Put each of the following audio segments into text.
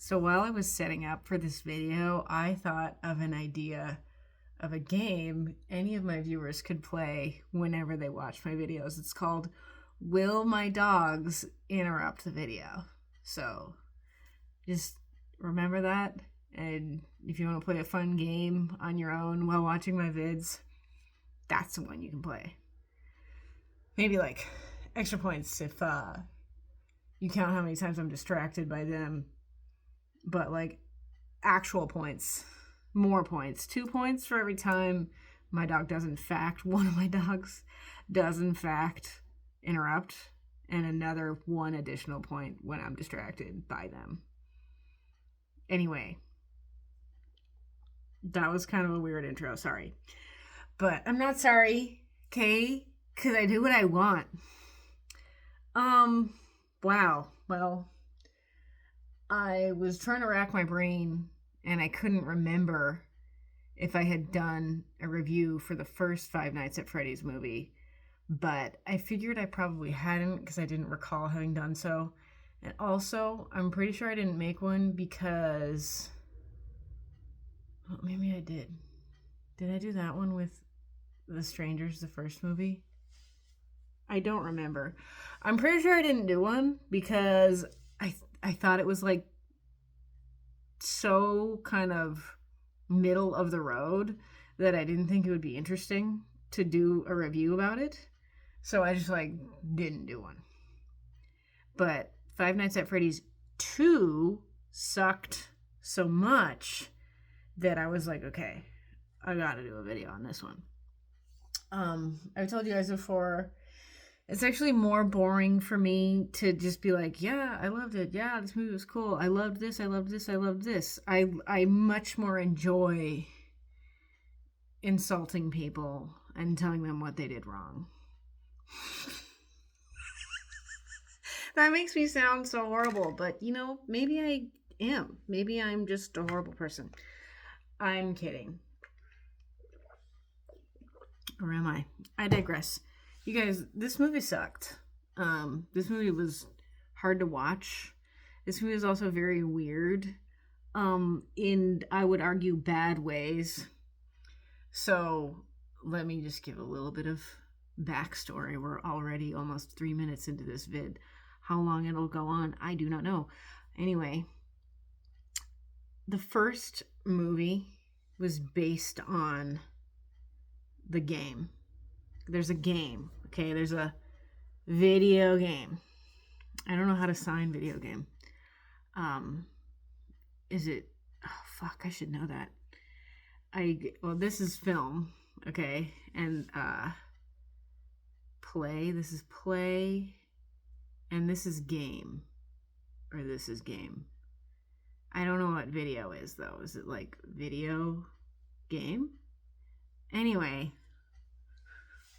So while I was setting up for this video, I thought of an idea of a game any of my viewers could play whenever they watch my videos. It's called Will My Dogs Interrupt the Video? So just remember that. And if you want to play a fun game on your own while watching my vids, that's the one you can play. Maybe like extra points if you count how many times I'm distracted by them. But like actual points, more points, 2 points for every time my dog does in fact, one of my dogs does in fact interrupt, and another 1 additional point when I'm distracted by them. Anyway, that was kind of a weird intro, sorry. But I'm not sorry, okay? Because I do what I want. Wow. Well, I was trying to rack my brain and I couldn't remember if I had done a review for the first Five Nights at Freddy's movie, but I figured I probably hadn't because I didn't recall having done so. And also, I'm pretty sure I didn't make one because... well, maybe I did. Did I do that one with The Strangers, the first movie? I don't remember. I'm pretty sure I didn't do one because I thought it was like so kind of middle of the road that I didn't think it would be interesting to do a review about it. So I just like didn't do one. But Five Nights at Freddy's 2 sucked so much that I was like, okay, I gotta do a video on this one. I've told you guys before, it's actually more boring for me to just be like, yeah, I loved it. Yeah, this movie was cool. I loved this. I loved this. I loved this. I much more enjoy insulting people and telling them what they did wrong. That makes me sound so horrible, but you know, maybe I am. Maybe I'm just a horrible person. I'm kidding. Or am I? I digress. You guys, this movie sucked. This movie was hard to watch. This movie is also very weird. In, I would argue, bad ways. So, let me just give a little bit of backstory. We're already almost 3 minutes into this vid. How long it'll go on, I do not know. Anyway, the first movie was based on the game. There's a game, okay? There's a video game. I don't know how to sign video game. Is it... oh, fuck, I should know that. Well, this is film, okay? And, play. This is play. And this is game. Or this is game. I don't know what video is, though. Is it like video game? Anyway...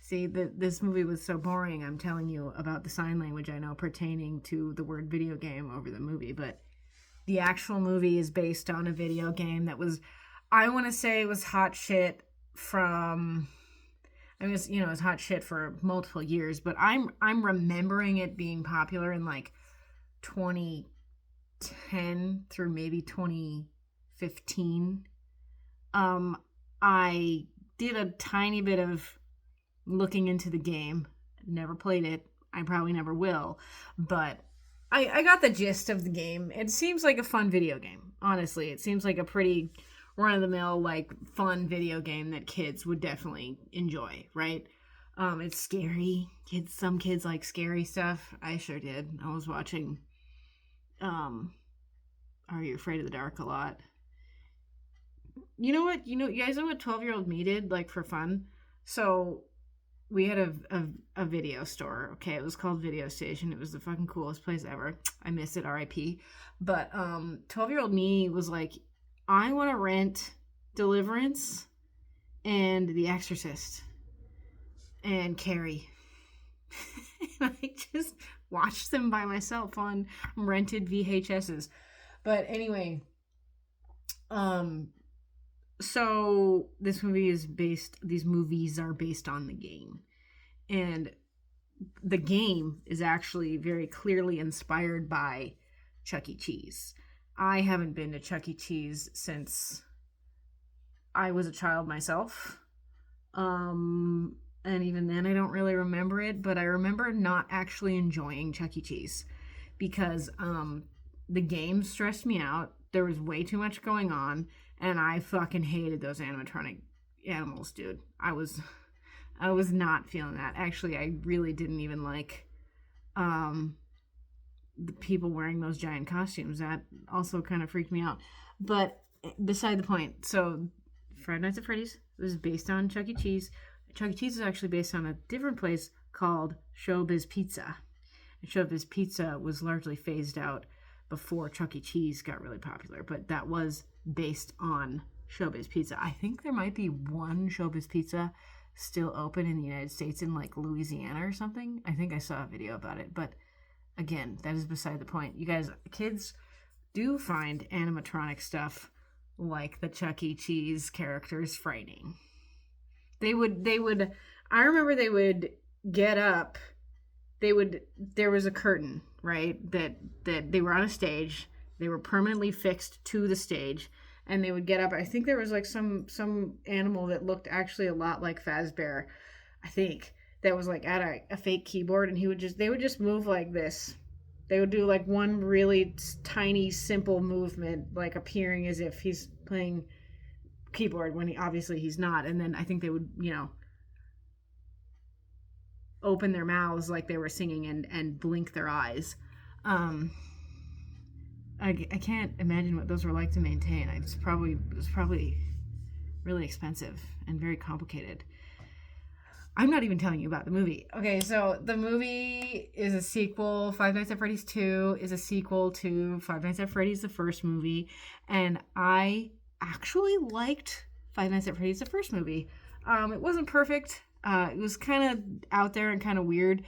see, this movie was so boring, I'm telling you about the sign language I know pertaining to the word video game over the movie, but the actual movie is based on a video game that was, I want to say it was hot shit from, I mean, it was hot shit for multiple years, but I'm remembering it being popular in like 2010 through maybe 2015. I did a tiny bit of looking into the game. Never played it. I probably never will. But I got the gist of the game. It seems like a fun video game. Honestly, it seems like a pretty run-of-the-mill, like, fun video game that kids would definitely enjoy, right? It's scary. Some kids like scary stuff. I sure did. I was watching Are You Afraid of the Dark a lot. You know what? You guys know what 12-year-old me did, like, for fun? So we had a video store, okay? It was called Video Station. It was the fucking coolest place ever. I miss it, R.I.P. But 12-year-old me was like, I want to rent Deliverance and The Exorcist and Carrie. And I just watched them by myself on rented VHSs. But anyway, so these movies are based on the game. And the game is actually very clearly inspired by Chuck E. Cheese. I haven't been to Chuck E. Cheese since I was a child myself. Um, and even then, I don't really remember it, but I remember not actually enjoying Chuck E. Cheese because the game stressed me out. There was way too much going on, and I fucking hated those animatronic animals, dude. I was not feeling that. Actually, I really didn't even like um the people wearing those giant costumes. That also kind of freaked me out. But beside the point, so Five Nights at Freddy's was based on Chuck E. Cheese. Chuck E. Cheese is actually based on a different place called Showbiz Pizza. And Showbiz Pizza was largely phased out before Chuck E. Cheese got really popular, but that was based on Showbiz Pizza. I think there might be one Showbiz Pizza still open in the United States in like Louisiana or something. I think I saw a video about it, but again, that is beside the point. You guys, kids do find animatronic stuff like the Chuck E. Cheese characters frightening. They would I remember they would get up, there was a curtain, right? That they were on a stage, they were permanently fixed to the stage, and they would get up. I think there was like some animal that looked actually a lot like Fazbear, I think, that was like at a fake keyboard, and they would just move like this. They would do like one really tiny simple movement, like appearing as if he's playing keyboard when he's not. And then I think they would, open their mouths like they were singing and blink their eyes. I can't imagine what those were like to maintain. It was probably really expensive and very complicated. I'm not even telling you about the movie. Okay, so the movie is a sequel. Five Nights at Freddy's 2 is a sequel to Five Nights at Freddy's, the first movie. And I actually liked Five Nights at Freddy's, the first movie. It wasn't perfect. It was kind of out there and kind of weird.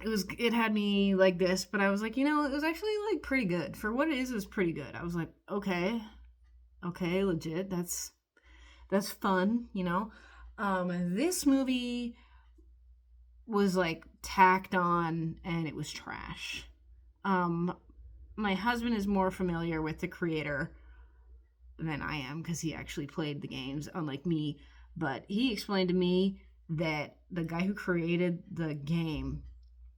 It had me like this, but I was like, it was actually like pretty good. For what it is, it was pretty good. I was like, okay, legit. That's fun, This movie was like tacked on and it was trash. My husband is more familiar with the creator than I am because he actually played the games, unlike me. But he explained to me that the guy who created the game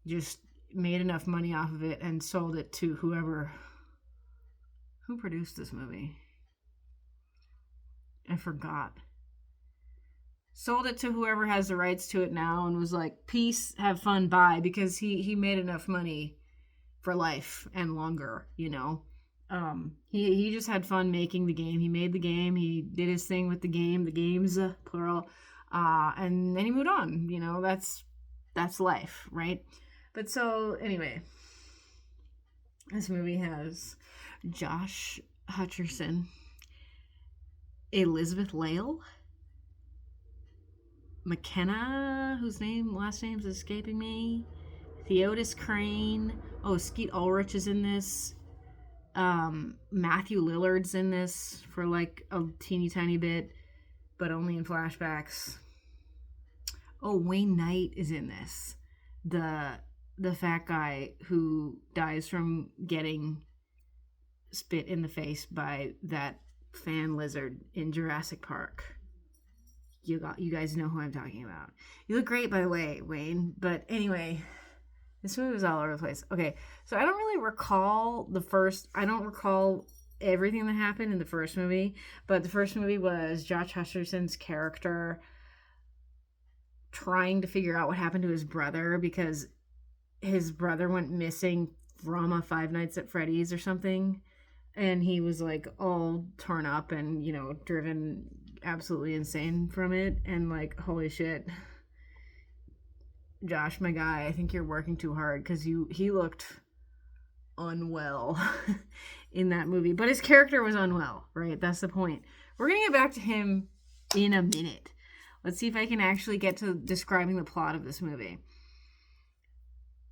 just made enough money off of it and sold it to who produced this movie. I forgot. Sold it to whoever has the rights to it now and was like, peace, have fun, bye, because he made enough money for life and longer, He just had fun making the game. He made the game. He did his thing with the game. The games, plural. And then he moved on. That's life, right? But so, anyway, this movie has Josh Hutcherson, Elizabeth Lale, McKenna, whose last name's escaping me, Theodis Crane. Oh, Skeet Ulrich is in this. Matthew Lillard's in this for like a teeny tiny bit, but only in flashbacks. Oh, Wayne Knight is in this. The fat guy who dies from getting spit in the face by that fan lizard in Jurassic Park. You guys know who I'm talking about. You look great, by the way, Wayne. But anyway, this movie was all over the place. Okay, so I don't really recall I don't recall everything that happened in the first movie, but the first movie was Josh Hutcherson's character trying to figure out what happened to his brother because his brother went missing from a Five Nights at Freddy's or something, and he was like all torn up and, driven absolutely insane from it, and like, holy shit, Josh, my guy, I think you're working too hard, because he looked unwell in that movie. But his character was unwell, right? That's the point. We're going to get back to him in a minute. Let's see if I can actually get to describing the plot of this movie.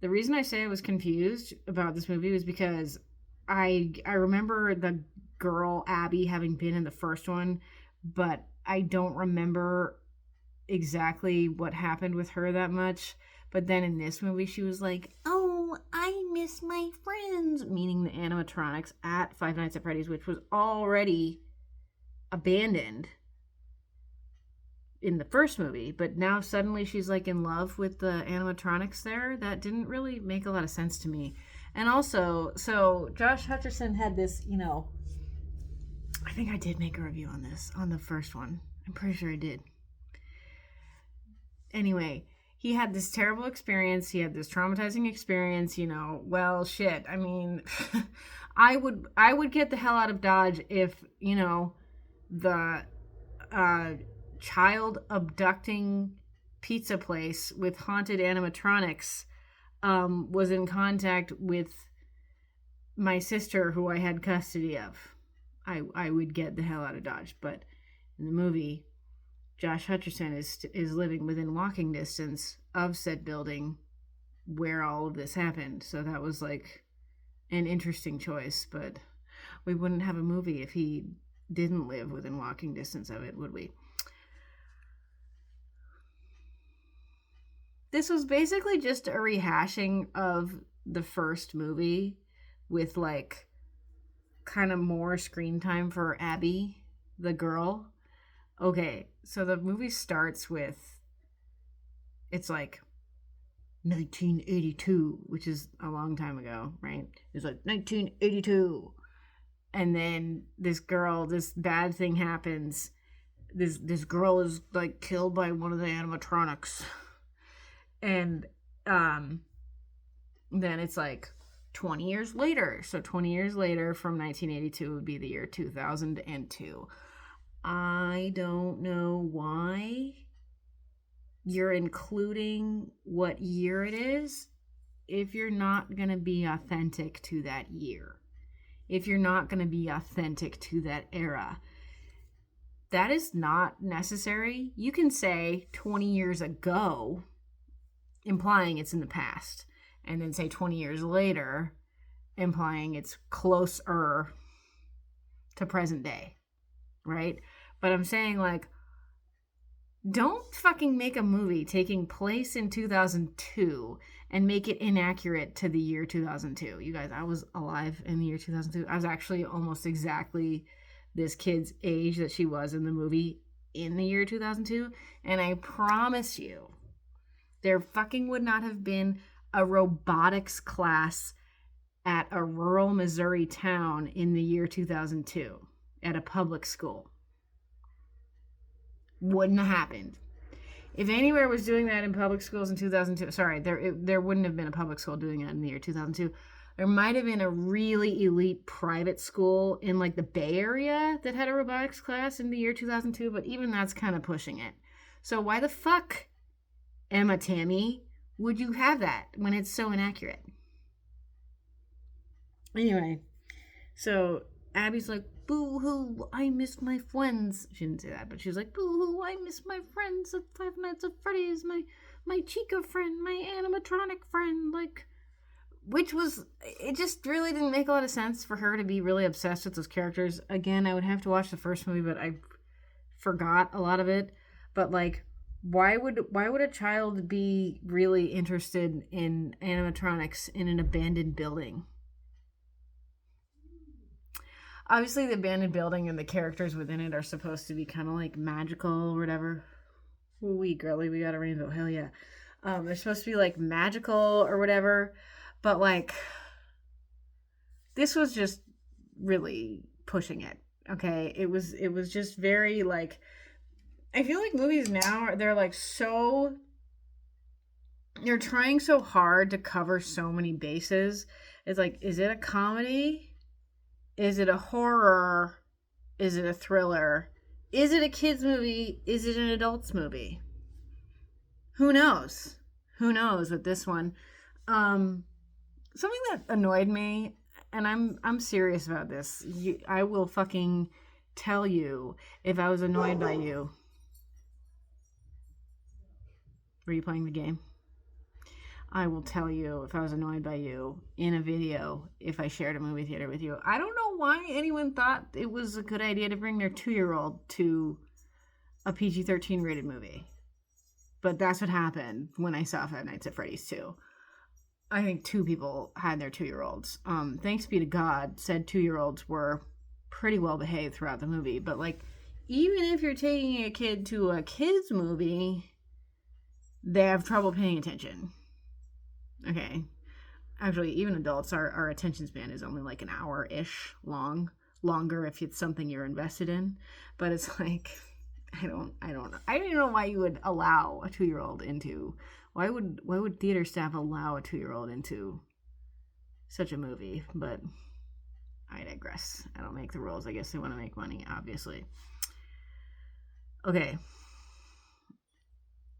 The reason I say I was confused about this movie was because I remember the girl, Abby, having been in the first one, but I don't remember exactly what happened with her that much. But then in this movie, she was like, oh, I miss my friends, meaning the animatronics at Five Nights at Freddy's, which was already abandoned in the first movie, but now suddenly she's like in love with the animatronics there. That didn't really make a lot of sense to me. And also, so Josh Hutcherson had this, I think I did make a review on this, on the first one. I'm pretty sure I did. Anyway, he had this terrible experience. He had this traumatizing experience, well, shit. I mean, I would get the hell out of Dodge if, the child abducting pizza place with haunted animatronics was in contact with my sister who I had custody of. I would get the hell out of Dodge. But in the movie, Josh Hutcherson is living within walking distance of said building where all of this happened. So that was like an interesting choice. But we wouldn't have a movie if he didn't live within walking distance of it, would we? This was basically just a rehashing of the first movie with like kind of more screen time for Abby, the girl. Okay, so the movie starts with, it's like 1982, which is a long time ago, right? It's like 1982. And then this bad thing happens. This girl is like killed by one of the animatronics. And then it's like 20 years later. So 20 years later from 1982 would be the year 2002. I don't know why you're including what year it is if you're not going to be authentic to that year. If you're not going to be authentic to that era. That is not necessary. You can say 20 years ago, implying it's in the past, and then say 20 years later, implying it's closer to present day, right? But I'm saying, like, don't fucking make a movie taking place in 2002 and make it inaccurate to the year 2002. You guys, I was alive in the year 2002. I was actually almost exactly this kid's age that she was in the movie in the year 2002. And I promise you, there fucking would not have been a robotics class at a rural Missouri town in the year 2002 at a public school. Wouldn't have happened. If anywhere was doing that in public schools in 2002, sorry, there wouldn't have been a public school doing that in the year 2002. There might have been a really elite private school in like the Bay Area that had a robotics class in the year 2002, but even that's kind of pushing it. So why the fuck, Emma Tammy, would you have that when it's so inaccurate? Anyway, so Abby's like, boo-hoo, I miss my friends. She didn't say that, but she was like, boo-hoo, I miss my friends at Five Nights at Freddy's, my Chica friend, my animatronic friend, like, which was, it just really didn't make a lot of sense for her to be really obsessed with those characters. Again, I would have to watch the first movie, but I forgot a lot of it. But, like, why would a child be really interested in animatronics in an abandoned building? Obviously, the abandoned building and the characters within it are supposed to be kind of like magical or whatever. Ooh, wee girly, we got a rainbow. Hell yeah. They're supposed to be like magical or whatever. But like, this was just really pushing it. Okay, it was just very like. I feel like movies now, they're like so. You're trying so hard to cover so many bases. It's like, is it a comedy? Is it a horror? Is it a thriller? Is it a kids movie? Is it an adults movie? Who knows? Who knows with this one? Something that annoyed me, and I'm serious about this. I will fucking tell you if I was annoyed by you. Were you playing the game? I will tell you if I was annoyed by you in a video if I shared a movie theater with you. I don't know why anyone thought it was a good idea to bring their 2-year-old to a PG-13 rated movie. But that's what happened when I saw Five Nights at Freddy's 2. I think 2 people had their 2-year-olds. Thanks be to God, said 2-year-olds were pretty well behaved throughout the movie. But like, even if you're taking a kid to a kids movie, they have trouble paying attention. Okay. Actually, even adults, our attention span is only like an hour-ish long. Longer if it's something you're invested in. But it's like, I don't even know why you would allow a 2-year-old into. Why would theater staff allow a 2-year-old into such a movie? But I digress. I don't make the rules. I guess they want to make money, obviously. Okay.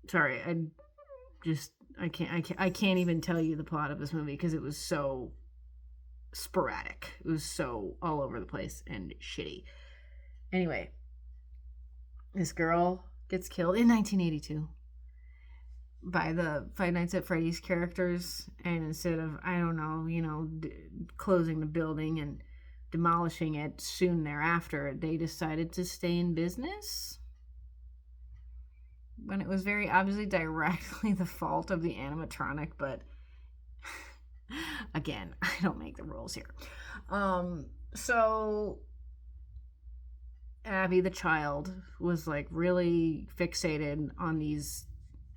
Sorry, I can't even tell you the plot of this movie because it was so sporadic. It was so all over the place and shitty. Anyway, this girl gets killed in 1982 by the Five Nights at Freddy's characters, and instead of, I don't know, closing the building and demolishing it soon thereafter, they decided to stay in business when it was very obviously directly the fault of the animatronic. But again, I don't make the rules here. So Abby the child was like really fixated on these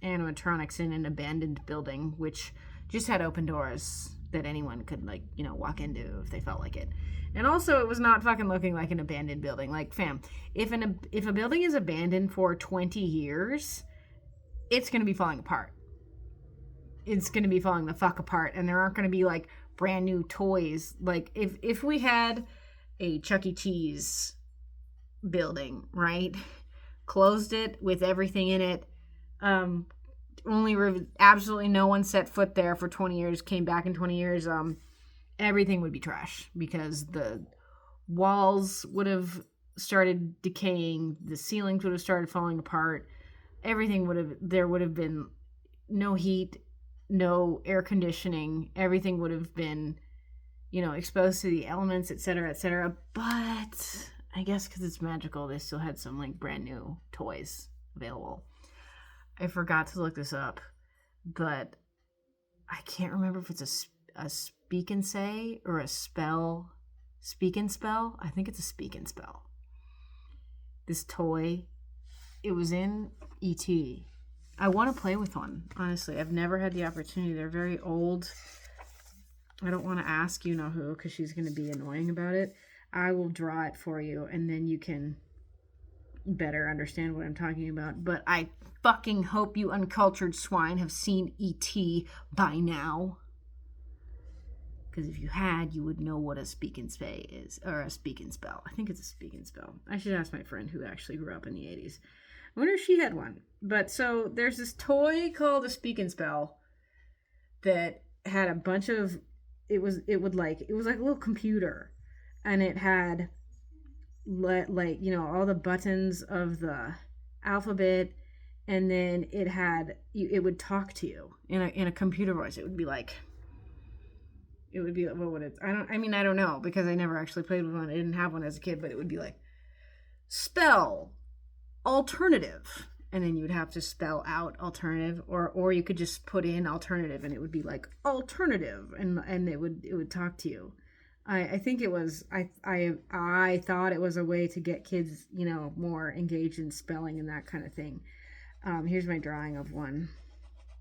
animatronics in an abandoned building, which just had open doors that anyone could walk into if they felt like it. And also, it was not fucking looking like an abandoned building. Like, fam, if a building is abandoned for 20 years, it's gonna be falling apart. It's gonna be falling the fuck apart, and there aren't gonna be like brand new toys. Like, if we had a Chuck E. Cheese building, right, closed it with everything in it, absolutely no one set foot there for 20 years, came back in 20 years, everything would be trash because the walls would have started decaying, the ceilings would have started falling apart, there would have been no heat, no air conditioning, everything would have been, exposed to the elements, etc., etc. But I guess because it's magical, they still had some like brand new toys available. I forgot to look this up, but I can't remember if it's a speak and say or a spell. Speak and spell? I think it's a speak and spell. This toy, it was in E.T. I want to play with one, honestly. I've never had the opportunity. They're very old. I don't want to ask you know who because she's going to be annoying about it. I will draw it for you, and then you can better understand what I'm talking about. But I fucking hope you uncultured swine have seen E.T. by now. Because if you had, you would know what a speak and say is, or a speak and spell. I think it's a speak and spell. I should ask my friend who actually grew up in the 80s. I wonder if she had one. But so there's this toy called a speak and spell that had a bunch of, it was like a little computer, and it had all the buttons of the alphabet, and then it would talk to you in a computer voice. It would be what would it, I don't know because I never actually played with one. I didn't have one as a kid, but it would be like spell alternative, and then you would have to spell out alternative, or you could just put in alternative and it would be like alternative, and it would talk to you. I think it was, I thought it was a way to get kids, more engaged in spelling and that kind of thing. Here's my drawing of one.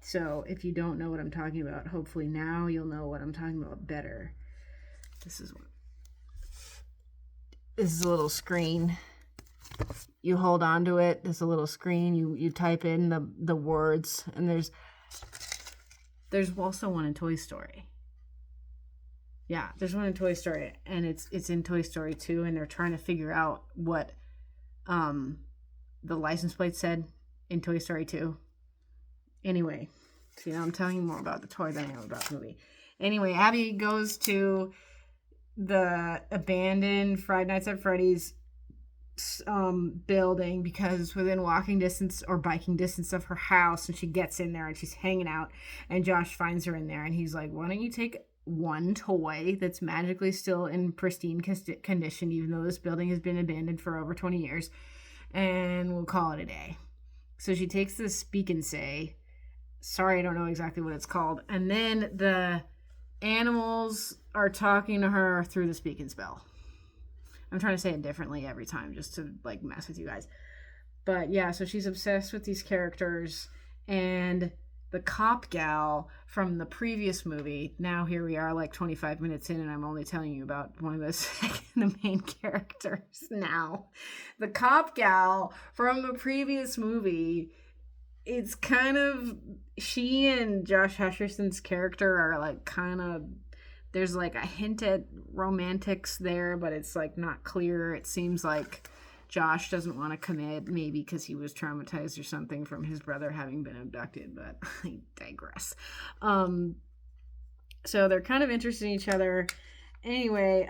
So if you don't know what I'm talking about, hopefully now you'll know what I'm talking about better. This is a little screen. You hold on to it. There's a little screen. You type in the words, and there's also one in Toy Story. Yeah, there's one in Toy Story, and it's in Toy Story 2, and they're trying to figure out what the license plate said in Toy Story 2. Anyway, see, now I'm telling you more about the toy than I am about the movie. Anyway, Abby goes to the abandoned Five Nights at Freddy's building because it's within walking distance or biking distance of her house, and she gets in there and she's hanging out, and Josh finds her in there, and he's like, why don't you take one toy that's magically still in pristine condition, even though this building has been abandoned for over 20 years, and we'll call it a day. So she takes this speak and say Sorry, I don't know exactly what it's called. And then the animals are talking to her through the speak and spell. I'm trying to say it differently every time just to like mess with you guys. But yeah, so she's obsessed with these characters, and the cop gal from the previous movie. Now here we are, like 25 minutes in, and I'm only telling you about one of the main characters now. The cop gal from the previous movie. It's kind of, she and Josh Hutcherson's character are like kind of, there's like a hint at romantics there, but it's like not clear. It seems like Josh doesn't want to commit, maybe because he was traumatized or something from his brother having been abducted, but I digress. So they're kind of interested in each other. Anyway,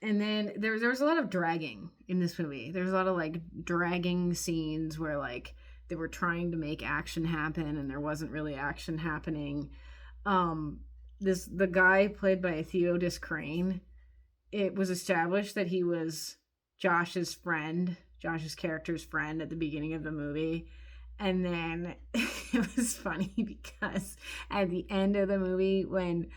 and then there was a lot of dragging in this movie. There's a lot of like dragging scenes where like they were trying to make action happen and there wasn't really action happening. The guy played by Theodis Crane, it was established that he was Josh's character's friend at the beginning of the movie. And then it was funny because at the end of the movie when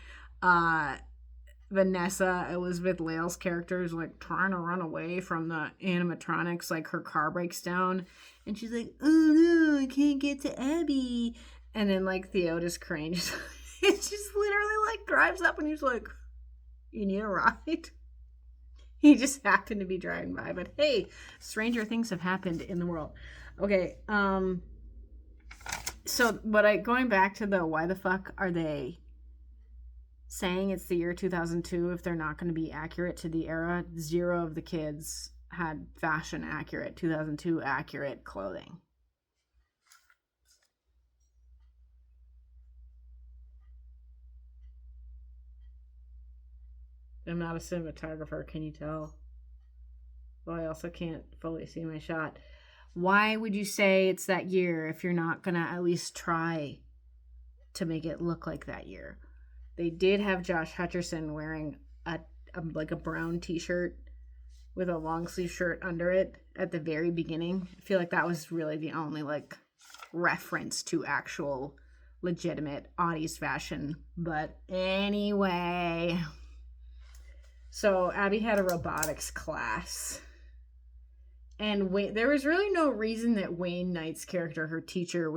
Vanessa, Elizabeth Lale's character, is like trying to run away from the animatronics, like her car breaks down and she's like, oh no, I can't get to Abby. And then like Theodis Crane just literally like drives up and he's like, you need a ride? He just happened to be driving by, but hey, stranger things have happened in the world. Okay, so going back to the why the fuck are they saying it's the year 2002 if they're not going to be accurate to the era? 0 of the kids had fashion accurate 2002 accurate clothing. I'm not a cinematographer, can you tell? Well, I also can't fully see my shot. Why would you say it's that year if you're not going to at least try to make it look like that year? They did have Josh Hutcherson wearing a brown t-shirt with a long sleeve shirt under it at the very beginning. I feel like that was really the only like reference to actual legitimate Audie's fashion. But anyway, so Abby had a robotics class. And there was really no reason that Wayne Knight's character, her teacher,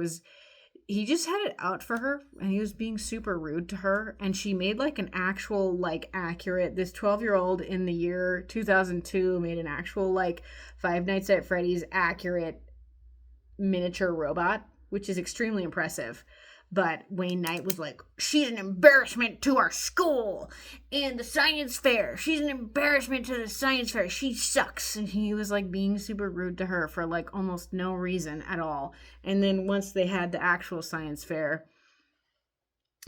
he just had it out for her and he was being super rude to her. And she made like an actual, like accurate, this 12-year-old in the year 2002 made an actual like Five Nights at Freddy's accurate miniature robot, which is extremely impressive. But Wayne Knight was like, she's an embarrassment to our school and the science fair. She's an embarrassment to the science fair. She sucks. And he was like being super rude to her for like almost no reason at all. And then once they had the actual science fair,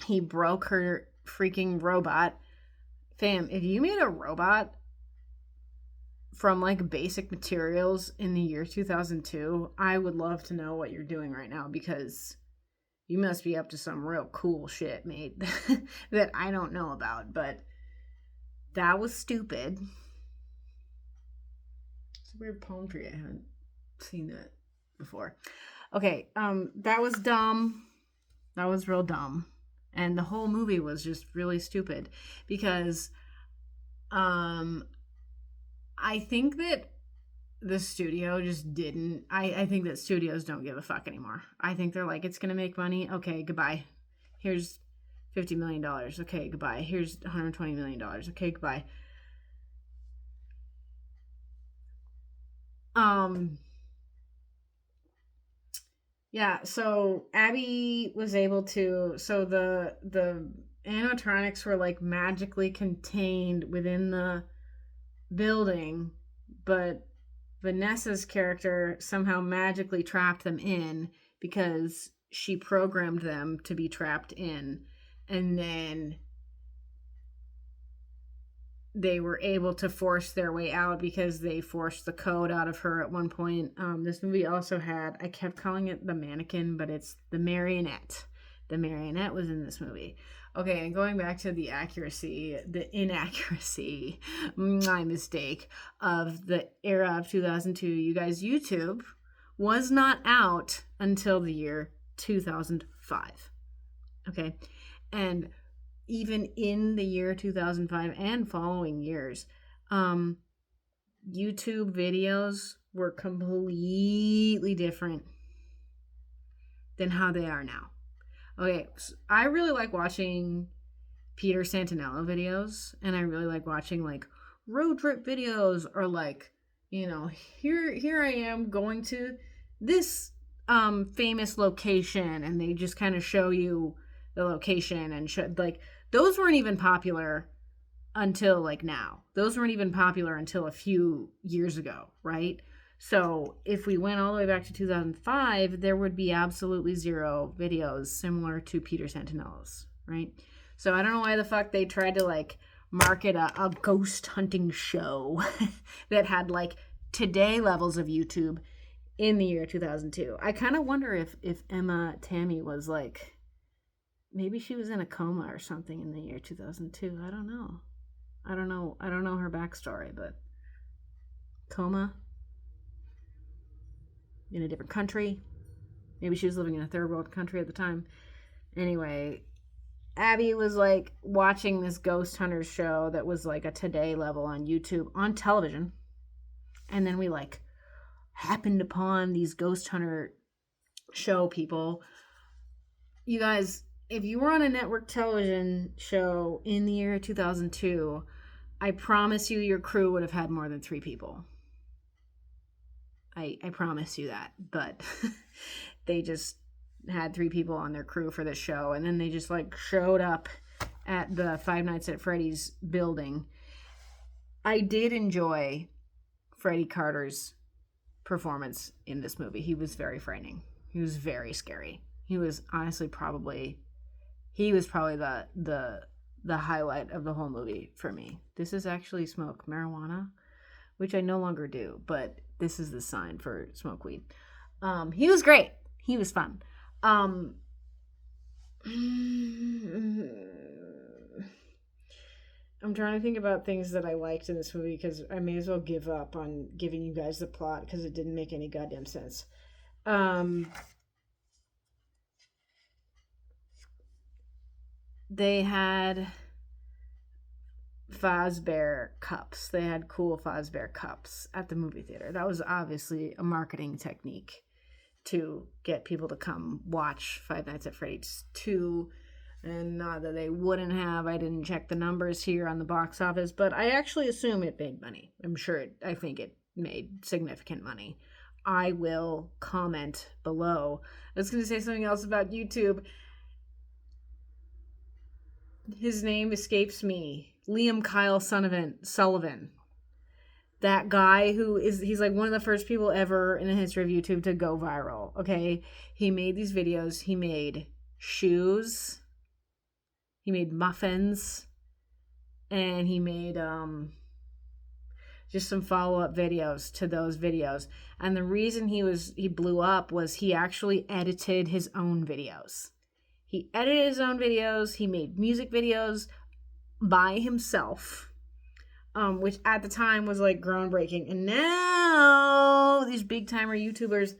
he broke her freaking robot. Fam, if you made a robot from like basic materials in the year 2002, I would love to know what you're doing right now, because you must be up to some real cool shit, mate, that I don't know about. But that was stupid. It's a weird palm tree. I haven't seen that before. Okay, that was dumb. That was real dumb. And the whole movie was just really stupid because I think that the studio just didn't. I think that studios don't give a fuck anymore. I think they're like, it's going to make money. Okay, goodbye. Here's $50 million. Okay, goodbye. Here's $120 million. Okay, goodbye. Yeah, so Abby was able to, so the animatronics were like magically contained within the building, but Vanessa's character somehow magically trapped them in because she programmed them to be trapped in. And then they were able to force their way out because they forced the code out of her at one point. This movie also had, I kept calling it the mannequin, but it's the marionette. the marionette was in this movie. Okay, and going back to the inaccuracy, my mistake, of the era of 2002, you guys, YouTube was not out until the year 2005. Okay, and even in the year 2005 and following years, YouTube videos were completely different than how they are now. Okay, so I really like watching Peter Santinello videos, and I really like watching like road trip videos, or like, here I am going to this famous location, and they just kind of show you the location and show, like, those weren't even popular until like now. Those weren't even popular until a few years ago, right? So if we went all the way back to 2005, there would be absolutely zero videos similar to Peter Santinello's, right? So I don't know why the fuck they tried to like market a ghost hunting show that had like today levels of YouTube in the year 2002. I kind of wonder if Emma Tammy was like, maybe she was in a coma or something in the year 2002. I don't know her backstory, but coma in a different country. Maybe she was living in a third world country at the time. Anyway, Abby was like watching this ghost hunters show that was like a today level on YouTube on television. And then we like happened upon these ghost hunter show people. You guys, if you were on a network television show in the year 2002, I promise you your crew would have had more than 3 people. I promise you that. But they just had 3 people on their crew for this show, and then they just like showed up at the Five Nights at Freddy's building. I did enjoy Freddie Carter's performance in this movie. He was very frightening. He was very scary. He was honestly probably the highlight of the whole movie for me. This is actually smoke marijuana, which I no longer do, but this is the sign for smoke weed. He was great. He was fun. I'm trying to think about things that I liked in this movie, because I may as well give up on giving you guys the plot because it didn't make any goddamn sense. They had Fazbear cups. They had cool Fazbear cups at the movie theater. That was obviously a marketing technique to get people to come watch Five Nights at Freddy's 2. And not that they wouldn't have. I didn't check the numbers here on the box office, but I actually assume it made money. I think it made significant money. I will comment below. I was going to say something else about YouTube. His name escapes me. Liam Kyle Sullivan. That guy he's like one of the first people ever in the history of YouTube to go viral. Okay. He made these videos. He made shoes. He made muffins. And he made just some follow-up videos to those videos. And the reason he blew up was he actually edited his own videos. He edited his own videos. He made music videos by himself, which at the time was like groundbreaking. And now these big timer YouTubers,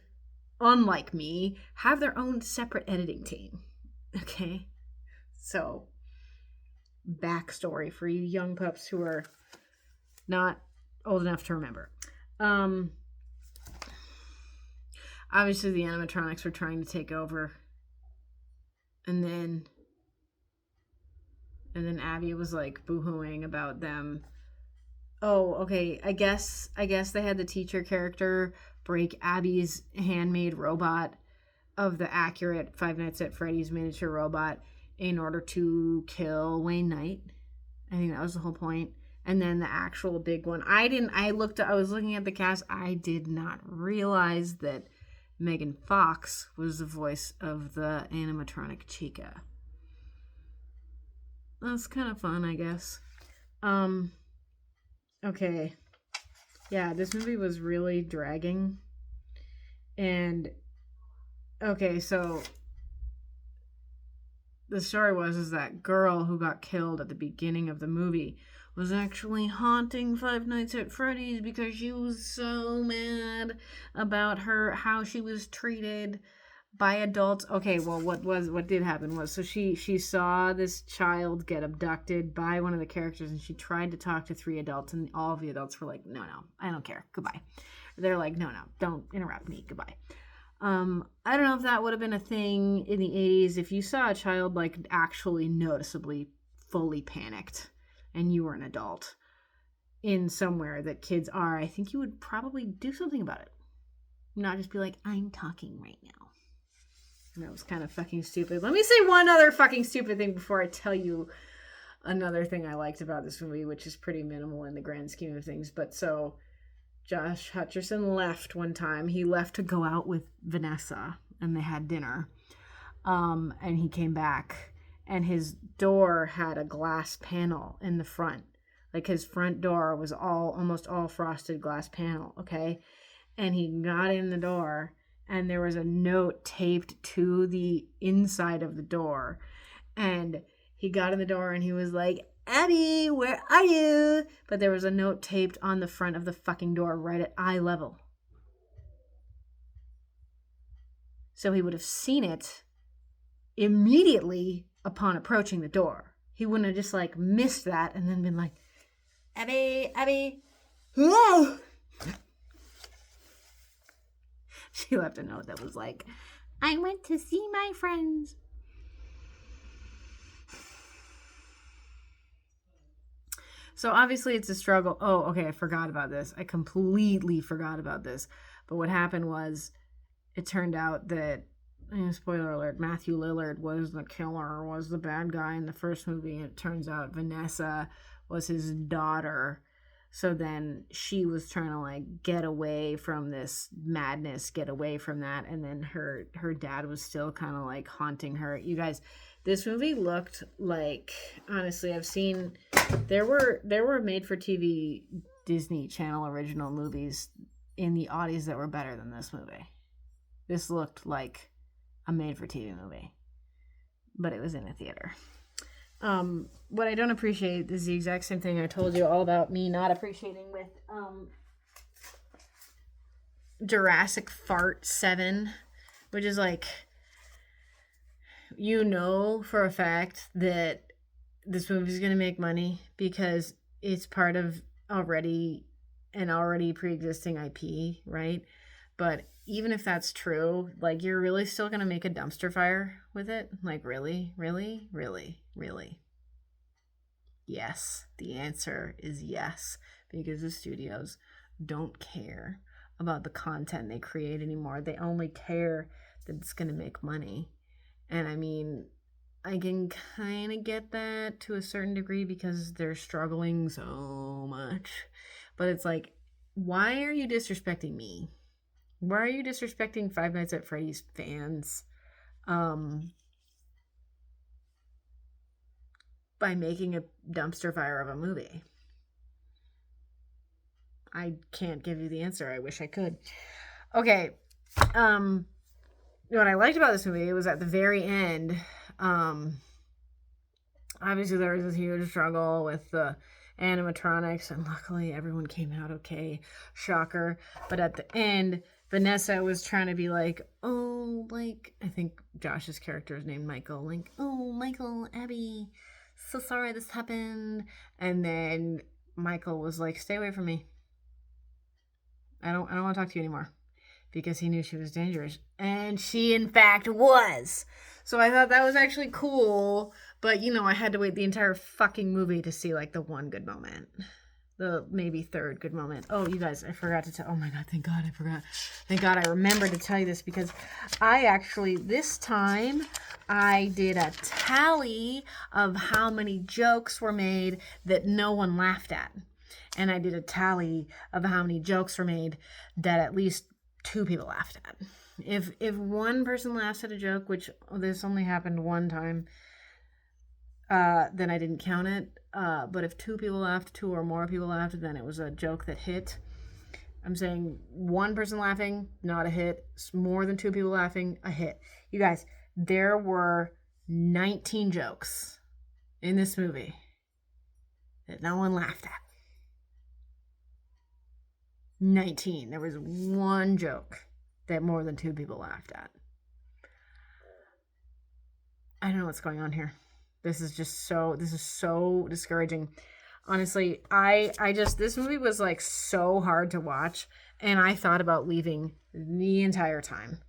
unlike me, have their own separate editing team. Okay, so backstory for you young pups who are not old enough to remember. Obviously the animatronics were trying to take over. And then Abby was like boo-hooing about them. Oh, okay. I guess they had the teacher character break Abby's handmade robot of the accurate Five Nights at Freddy's miniature robot in order to kill Wayne Knight. I think that was the whole point. And then the actual big one. I was looking at the cast. I did not realize that Megan Fox was the voice of the animatronic Chica. That's kind of fun, I guess. Okay. Yeah, this movie was really dragging. And okay, so the story was that girl who got killed at the beginning of the movie was actually haunting Five Nights at Freddy's because she was so mad about how she was treated by adults. Okay, well, what did happen was, so she saw this child get abducted by one of the characters, and she tried to talk to 3 adults, and all of the adults were like, no, I don't care, goodbye. They're like, no, don't interrupt me, goodbye. I don't know if that would have been a thing in the 80s if you saw a child like actually noticeably fully panicked and you were an adult in somewhere that kids are. I think you would probably do something about it, not just be like, I'm talking right now. And that was kind of fucking stupid. Let me say one other fucking stupid thing before I tell you another thing I liked about this movie, which is pretty minimal in the grand scheme of things. But so Josh Hutcherson left one time. He left to go out with Vanessa, and they had dinner. And he came back, and his door had a glass panel in the front. Like, his front door was almost all frosted glass panel, okay? And he got in the door, and there was a note taped to the inside of the door. And he got in the door, and he was like, Abby, where are you? But there was a note taped on the front of the fucking door right at eye level. So he would have seen it immediately upon approaching the door. He wouldn't have just like missed that and then been like, Abby, whoa! She left a note that was like, I went to see my friends. So obviously it's a struggle. Oh, okay, I forgot about this. I completely forgot about this. But what happened was, it turned out that, spoiler alert, Matthew Lillard was the killer, was the bad guy in the first movie. And it turns out Vanessa was his daughter. So then she was trying to like get away from this madness, get away from that. And then her dad was still kind of like haunting her. You guys, this movie looked like, honestly, I've seen, there were made-for-TV Disney Channel original movies in the aughties that were better than this movie. This looked like a made-for-TV movie, but it was in a theater. What I don't appreciate is the exact same thing I told you all about me not appreciating with Jurassic Fart 7, which is like, you know for a fact that this movie is going to make money because it's part of already pre-existing IP, right? But even if that's true, like, you're really still going to make a dumpster fire with it? Like, really? Yes. The answer is yes, because the studios don't care about the content they create anymore. They only care that it's going to make money. And I mean, I can kind of get that to a certain degree because they're struggling so much. But it's like, why are you disrespecting me? Why are you disrespecting Five Nights at Freddy's fans by making a dumpster fire of a movie? I can't give you the answer. I wish I could. Okay. What I liked about this movie was at the very end, obviously there was this huge struggle with the animatronics, and luckily everyone came out okay. Shocker. But at the end, Vanessa was trying to be like, oh, like, I think Josh's character is named Michael. Like, oh, Michael, Abby, so sorry this happened. And then Michael was like, stay away from me. I don't want to talk to you anymore. Because he knew she was dangerous. And she, in fact, was. So I thought that was actually cool. But, you know, I had to wait the entire fucking movie to see, like, the one good moment. The maybe third good moment. Oh, you guys, I forgot to tell. Oh, my God, thank God I forgot. Thank God I remembered to tell you this. Because I actually, this time, I did a tally of how many jokes were made that no one laughed at. And I did a tally of how many jokes were made that at least 2 people laughed at. If one person laughs at a joke, which this only happened one time, then I didn't count it. But if 2 people laughed, 2 or more people laughed, then it was a joke that hit. I'm saying one person laughing, not a hit. More than 2 people laughing, a hit. You guys, there were 19 jokes in this movie that no one laughed at. 19. There was one joke that more than 2 people laughed at. I don't know what's going on here. This is so discouraging. Honestly, this movie was like so hard to watch, and I thought about leaving the entire time.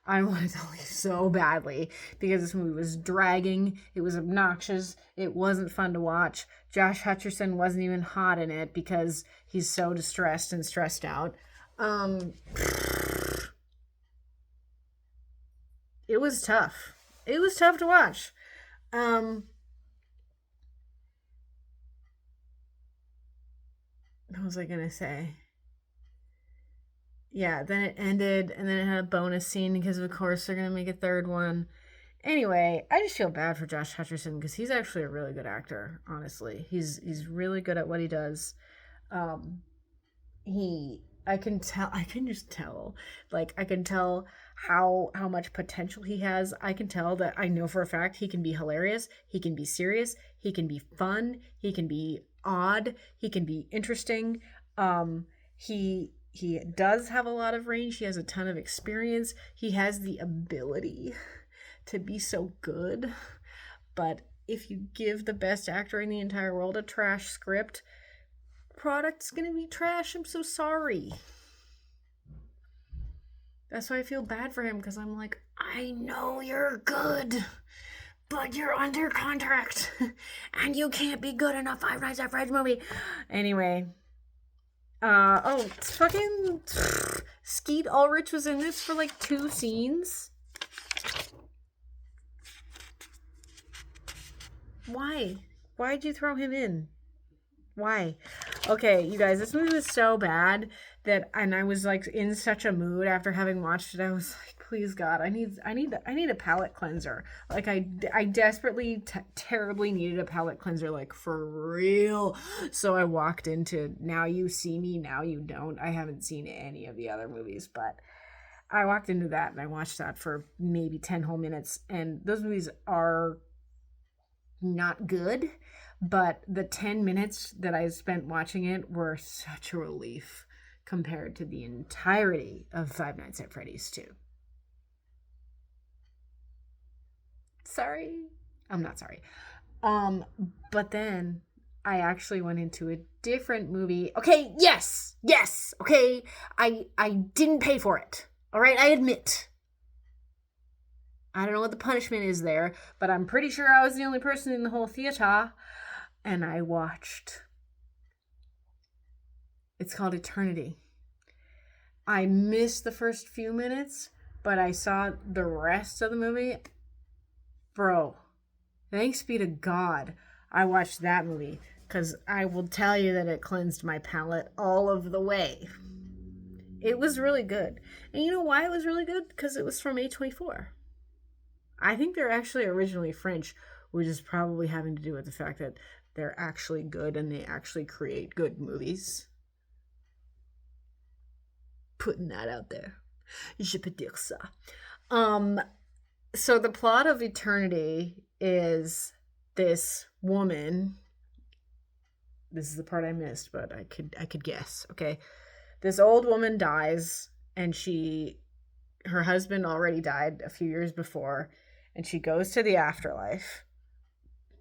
I wanted to leave so badly because this movie was dragging. It was obnoxious. It wasn't fun to watch. Josh Hutcherson wasn't even hot in it because he's so distressed and stressed out. It was tough. It was tough to watch. What was I gonna say? Yeah, then it ended, and then it had a bonus scene because, of course, they're gonna make a third one. Anyway, I just feel bad for Josh Hutcherson because he's actually a really good actor. Honestly, he's really good at what he does. I can just tell, like I can tell how much potential he has. I can tell that I know for a fact he can be hilarious, he can be serious, he can be fun, he can be odd, he can be interesting. He does have a lot of range. He has a ton of experience. He has the ability to be so good. But if you give the best actor in the entire world a trash script, product's gonna be trash. I'm so sorry. That's why I feel bad for him, because I'm like, I know you're good, but you're under contract and you can't be good enough. I write that French movie. Anyway. Fucking Skeet Ulrich was in this for like 2 scenes. Why? Why'd you throw him in? Why? Okay, you guys, this movie was so bad and I was like in such a mood after having watched it. I was like, please God, I need a palate cleanser. Like I desperately terribly needed a palate cleanser, like for real. So I walked into Now You See Me, Now You Don't. I haven't seen any of the other movies, but I walked into that and I watched that for maybe 10 whole minutes, and those movies are not good, but the 10 minutes that I spent watching it were such a relief compared to the entirety of Five Nights at Freddy's 2. Sorry. I'm not sorry. But then I actually went into a different movie. Okay, yes, okay. I didn't pay for it. All right, I admit. I don't know what the punishment is there, but I'm pretty sure I was the only person in the whole theater, and I watched. It's called Eternity. I missed the first few minutes, but I saw the rest of the movie. Bro, thanks be to God I watched that movie, because I will tell you that it cleansed my palate all of the way. It was really good. And you know why it was really good? Because it was from A24. I think they're actually originally French, which is probably having to do with the fact that they're actually good and they actually create good movies. Putting that out there. Je peux dire ça. So the plot of Eternity is this woman. This is the part I missed, but I could guess. Okay, this old woman dies, and her husband already died a few years before, and she goes to the afterlife,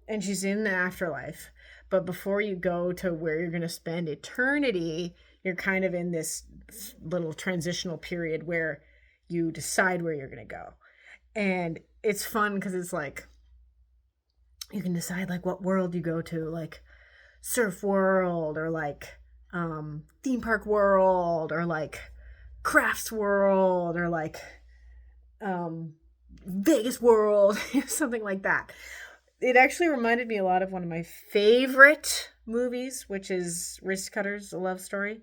and she's in the afterlife. But before you go to where you're going to spend eternity, you're kind of in this little transitional period where you decide where you're going to go. And it's fun because it's like you can decide like what world you go to, like Surf World, or like Theme Park World, or like Crafts World, or like Vegas World, something like that. It actually reminded me a lot of one of my favorite movies, which is Wrist Cutters, a love story.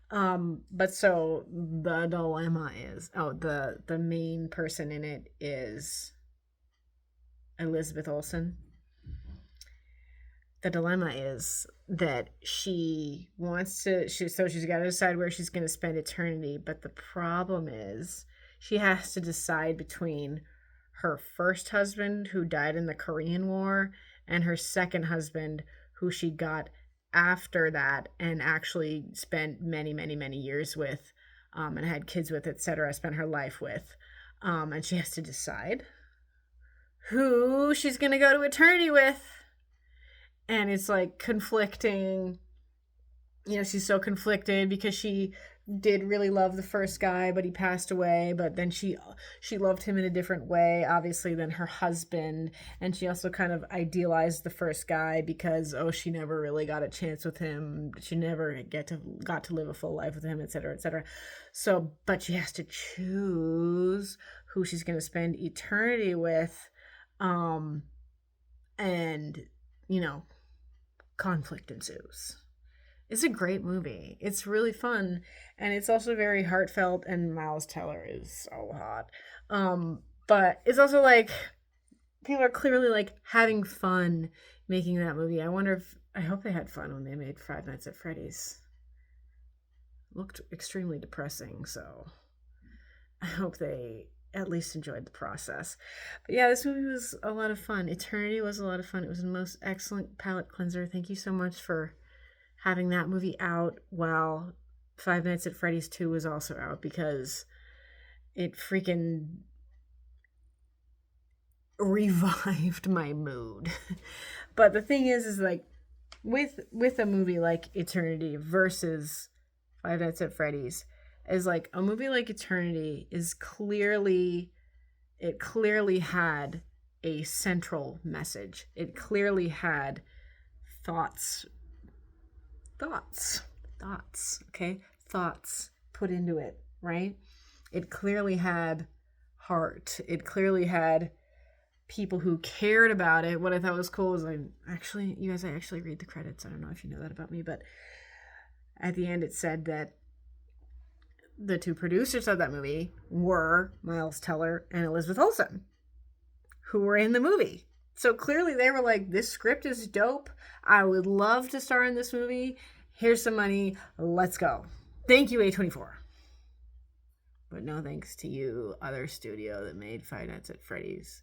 But so the dilemma is, the main person in it is Elizabeth Olsen. The dilemma is that she's got to decide where she's going to spend eternity. But the problem is she has to decide between her first husband who died in the Korean War and her second husband who she got after that and actually spent many, many, many years with, and had kids with, etc., spent her life with. And she has to decide who she's going to go to eternity with. And it's like conflicting. She's so conflicted because she did really love the first guy, but he passed away. But then she loved him in a different way, obviously, than her husband. And she also kind of idealized the first guy because, she never really got a chance with him. She never got to live a full life with him, etc., etc. So, but she has to choose who she's going to spend eternity with. And, conflict ensues. It's a great movie. It's really fun, and it's also very heartfelt, and Miles Teller is so hot. But it's also like people are clearly like having fun making that movie. I hope they had fun when they made Five Nights at Freddy's. It looked extremely depressing, so I hope they at least enjoyed the process. But yeah, this movie was a lot of fun. Eternity was a lot of fun. It was the most excellent palate cleanser. Thank you so much for having that movie out while Five Nights at Freddy's 2 was also out, because it freaking revived my mood. But the thing is like with a movie like Eternity versus Five Nights at Freddy's, is like a movie like Eternity is clearly had a central message. It clearly had thoughts, okay? Thoughts put into it, right? It clearly had heart. It clearly had people who cared about it. What I thought was cool is I actually read the credits. I don't know if you know that about me, but at the end it said that the two producers of that movie were Miles Teller and Elizabeth Olsen, who were in the movie. So clearly they were like, this script is dope. I would love to star in this movie. Here's some money. Let's go. Thank you, A24. But no thanks to you, other studio that made Five Nights at Freddy's,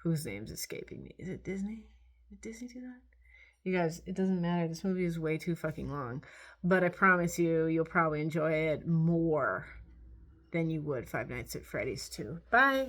whose name's escaping me. Is it Disney? Did Disney do that? You guys, it doesn't matter. This movie is way too fucking long. But I promise you'll probably enjoy it more than you would Five Nights at Freddy's 2. Bye!